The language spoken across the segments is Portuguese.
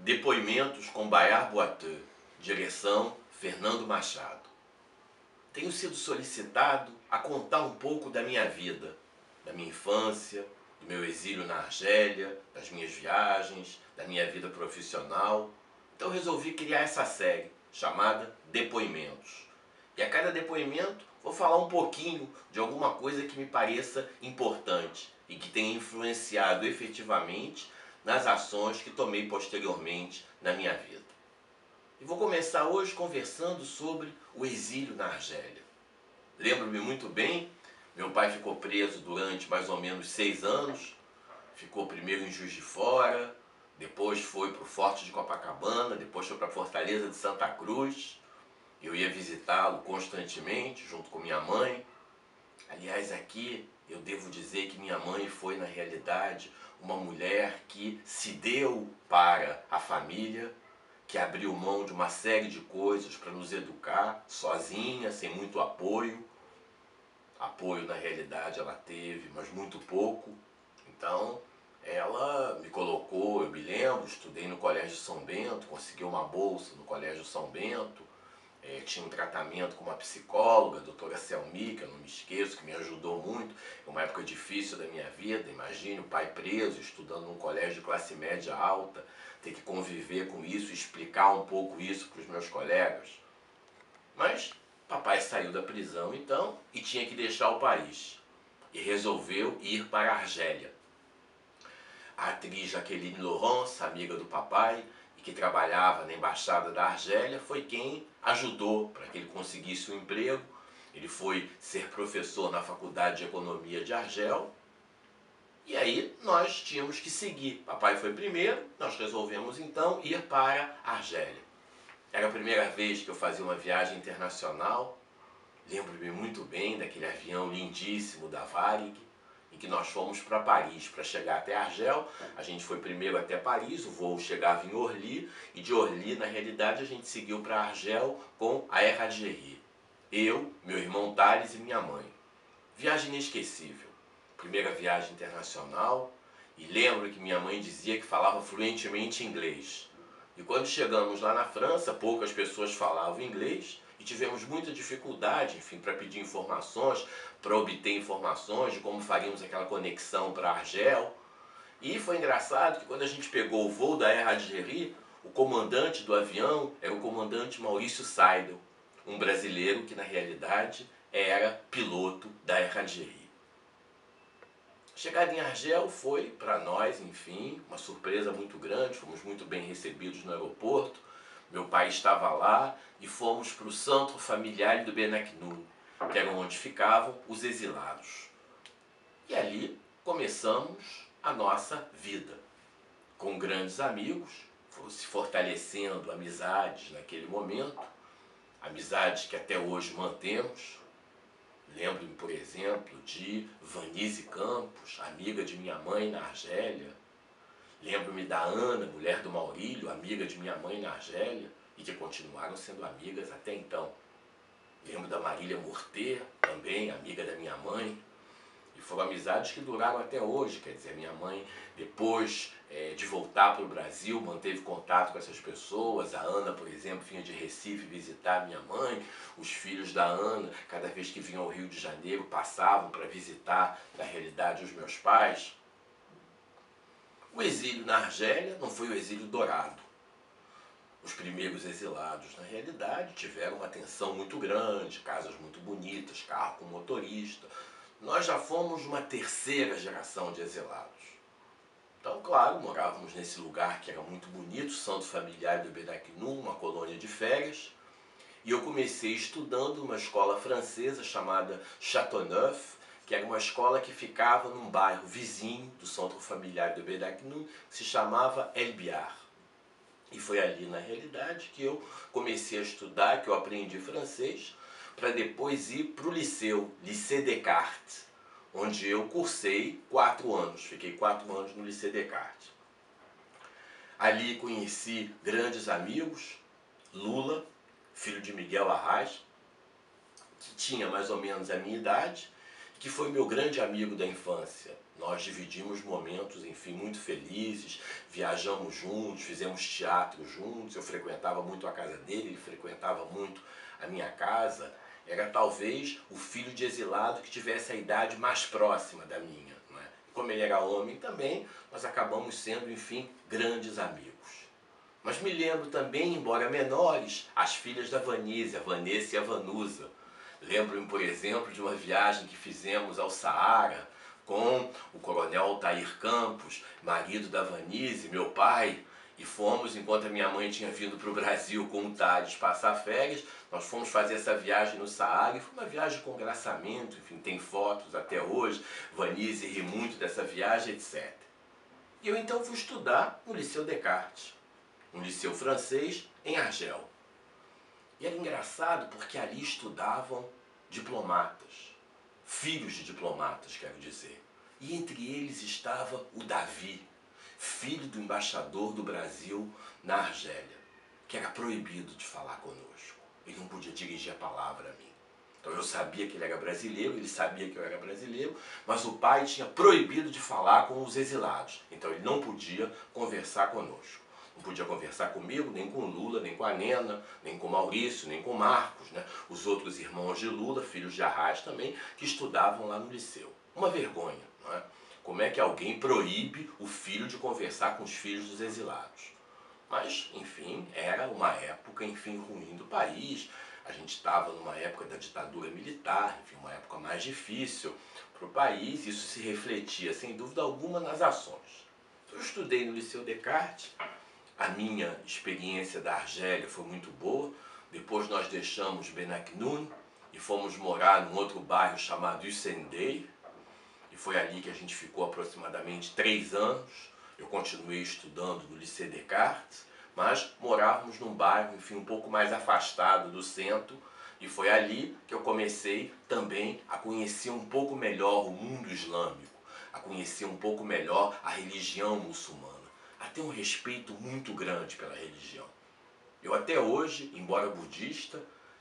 Depoimentos com Bayard Boiteux, direção Fernando Machado. Tenho sido solicitado a contar um pouco da minha vida, da minha infância, do meu exílio na Argélia, das minhas viagens, da minha vida profissional. Então resolvi criar essa série chamada Depoimentos. E a cada depoimento vou falar um pouquinho de alguma coisa que me pareça importante e que tenha influenciado efetivamente nas ações que tomei posteriormente na minha vida. E vou começar hoje conversando sobre o exílio na Argélia. Lembro-me muito bem, meu pai ficou preso durante mais ou menos 6 anos, ficou primeiro em Juiz de Fora, depois foi para o Forte de Copacabana, depois foi para a Fortaleza de Santa Cruz. Eu ia visitá-lo constantemente, junto com minha mãe. Aliás, aqui eu devo dizer que minha mãe foi, na realidade, uma mulher que se deu para a família, que abriu mão de uma série de coisas para nos educar, sozinha, sem muito apoio. Apoio, na realidade, ela teve, mas muito pouco. Então, ela me colocou, eu me lembro, estudei no Colégio São Bento, consegui uma bolsa no Colégio São Bento. Tinha um tratamento com uma psicóloga, a doutora Selmi, que eu não me esqueço, que me ajudou muito. É uma época difícil da minha vida, imagine o pai preso, estudando num colégio de classe média alta, ter que conviver com isso, explicar um pouco isso para os meus colegas. Mas papai saiu da prisão então e tinha que deixar o país. E resolveu ir para a Argélia. A atriz Jacqueline Laurence, amiga do papai, e que trabalhava na Embaixada da Argélia, foi quem ajudou para que ele conseguisse um emprego. Ele foi ser professor na Faculdade de Economia de Argel. E aí nós tínhamos que seguir. Papai foi primeiro, nós resolvemos então ir para a Argélia. Era a primeira vez que eu fazia uma viagem internacional. Lembro-me muito bem daquele avião lindíssimo da Varig, em que nós fomos para Paris para chegar até Argel. A gente foi primeiro até Paris, o voo chegava em Orly, e de Orly, na realidade, a gente seguiu para Argel com a Air Algérie. Eu, meu irmão Thales e minha mãe. Viagem inesquecível. Primeira viagem internacional, e lembro que minha mãe dizia que falava fluentemente inglês. E quando chegamos lá na França, poucas pessoas falavam inglês, e tivemos muita dificuldade, enfim, para pedir informações, para obter informações de como faríamos aquela conexão para Argel. E foi engraçado que quando a gente pegou o voo da Air Algérie, o comandante do avião era o comandante Maurício Seidel, um brasileiro que na realidade era piloto da Air Algérie. Chegada em Argel foi, para nós, enfim, uma surpresa muito grande, fomos muito bem recebidos no aeroporto. Meu pai estava lá e fomos para o Centro Familiar de Benaknoun, que era onde ficavam os exilados. E ali começamos a nossa vida, com grandes amigos, se fortalecendo amizades naquele momento, amizades que até hoje mantemos. Lembro-me, por exemplo, de Vanise Campos, amiga de minha mãe na Argélia. Lembro-me da Ana, mulher do Maurílio, amiga de minha mãe na Argélia, e que continuaram sendo amigas até então. Lembro da Marília Morter, também amiga da minha mãe. E foram amizades que duraram até hoje. Quer dizer, minha mãe, depois de voltar para o Brasil, manteve contato com essas pessoas. A Ana, por exemplo, vinha de Recife visitar minha mãe. Os filhos da Ana, cada vez que vinham ao Rio de Janeiro, passavam para visitar, na realidade, os meus pais. O exílio na Argélia não foi o exílio dourado. Os primeiros exilados, na realidade, tiveram uma atenção muito grande, casas muito bonitas, carro com motorista. Nós já fomos uma terceira geração de exilados. Então, claro, morávamos nesse lugar que era muito bonito, Centro Familiar de Benaknoun, uma colônia de férias. E eu comecei estudando numa escola francesa chamada Châteauneuf, que era uma escola que ficava num bairro vizinho do Centro Familiar de Benaknoun, que se chamava El Biar. E foi ali, na realidade, que eu comecei a estudar, que eu aprendi francês, para depois ir para o liceu, Lycée Descartes, onde eu cursei 4 anos, fiquei 4 anos no Lycée Descartes. Ali conheci grandes amigos, Lula, filho de Miguel Arraes, que tinha mais ou menos a minha idade, que foi meu grande amigo da infância. Nós dividimos momentos, enfim, muito felizes, viajamos juntos, fizemos teatro juntos, eu frequentava muito a casa dele, ele frequentava muito a minha casa. Era talvez o filho de exilado que tivesse a idade mais próxima da minha, não é? Como ele era homem também, nós acabamos sendo, enfim, grandes amigos. Mas me lembro também, embora menores, as filhas da Vanise, a Vanessa e a Vanusa. Lembro-me, por exemplo, de uma viagem que fizemos ao Saara com o coronel Altair Campos, marido da Vanise, meu pai, e fomos, enquanto a minha mãe tinha vindo para o Brasil com o Tales passar férias, nós fomos fazer essa viagem no Saara, e foi uma viagem com graçamento, enfim, tem fotos até hoje, Vanise ri muito dessa viagem, etc. E eu então fui estudar no Liceu Descartes, um liceu francês em Argel. E era engraçado porque ali estudavam diplomatas, filhos de diplomatas, quero dizer. E entre eles estava o Davi, filho do embaixador do Brasil na Argélia, que era proibido de falar conosco. Ele não podia dirigir a palavra a mim. Então eu sabia que ele era brasileiro, ele sabia que eu era brasileiro, mas o pai tinha proibido de falar com os exilados. Então ele não podia conversar conosco. Não podia conversar comigo, nem com Lula, nem com a Nena, nem com Maurício, nem com Marcos, né? Os outros irmãos de Lula, filhos de Arras também, que estudavam lá no liceu. Uma vergonha, não é? Como é que alguém proíbe o filho de conversar com os filhos dos exilados? Mas, enfim, era uma época, enfim, ruim do país. A gente estava numa época da ditadura militar, enfim, uma época mais difícil para o país. Isso se refletia, sem dúvida alguma, nas ações. Eu estudei no Liceu Descartes. A minha experiência da Argélia foi muito boa. Depois nós deixamos Benaknoun e fomos morar num outro bairro chamado Hussein-Dey. E foi ali que a gente ficou aproximadamente 3 anos. Eu continuei estudando no Liceu Descartes, mas morávamos num bairro, enfim, um pouco mais afastado do centro. E foi ali que eu comecei também a conhecer um pouco melhor o mundo islâmico, a conhecer um pouco melhor a religião muçulmana, a ter um respeito muito grande pela religião. Eu até hoje, embora budista,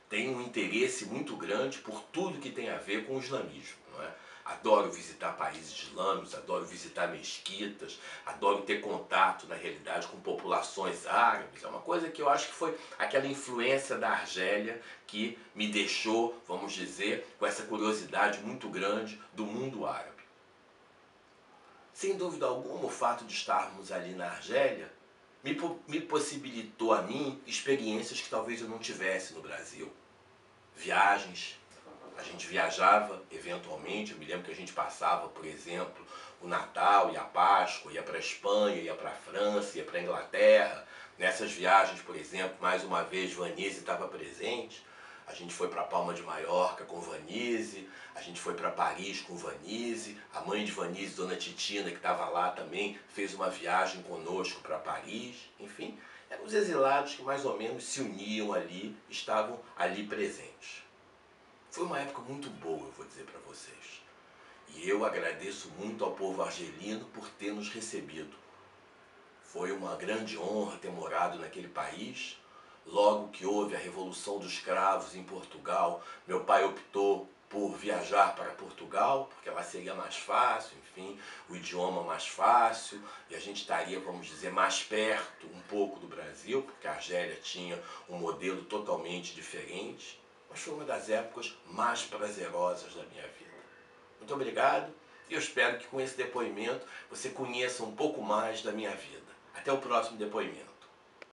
tenho um interesse muito grande por tudo que tem a ver com o islamismo, não é? Adoro visitar países islâmicos, adoro visitar mesquitas, adoro ter contato, na realidade, com populações árabes. É uma coisa que eu acho que foi aquela influência da Argélia que me deixou, vamos dizer, com essa curiosidade muito grande do mundo árabe. Sem dúvida alguma, o fato de estarmos ali na Argélia me possibilitou a mim experiências que talvez eu não tivesse no Brasil. Viagens, a gente viajava eventualmente, eu me lembro que a gente passava, por exemplo, o Natal e a Páscoa, ia para a Espanha, ia para a França, ia para a Inglaterra. Nessas viagens, por exemplo, mais uma vez Vanise estava presente. A gente foi para Palma de Maiorca com Vanise, a gente foi para Paris com Vanise, a mãe de Vanise, Dona Titina, que estava lá também, fez uma viagem conosco para Paris. Enfim, eram os exilados que mais ou menos se uniam ali, estavam ali presentes. Foi uma época muito boa, eu vou dizer para vocês. E eu agradeço muito ao povo argelino por ter nos recebido. Foi uma grande honra ter morado naquele país. Logo que houve a Revolução dos Cravos em Portugal, meu pai optou por viajar para Portugal, porque lá seria mais fácil, enfim, o idioma mais fácil, e a gente estaria, vamos dizer, mais perto um pouco do Brasil, porque a Argélia tinha um modelo totalmente diferente. Mas foi uma das épocas mais prazerosas da minha vida. Muito obrigado e eu espero que com esse depoimento você conheça um pouco mais da minha vida. Até o próximo depoimento.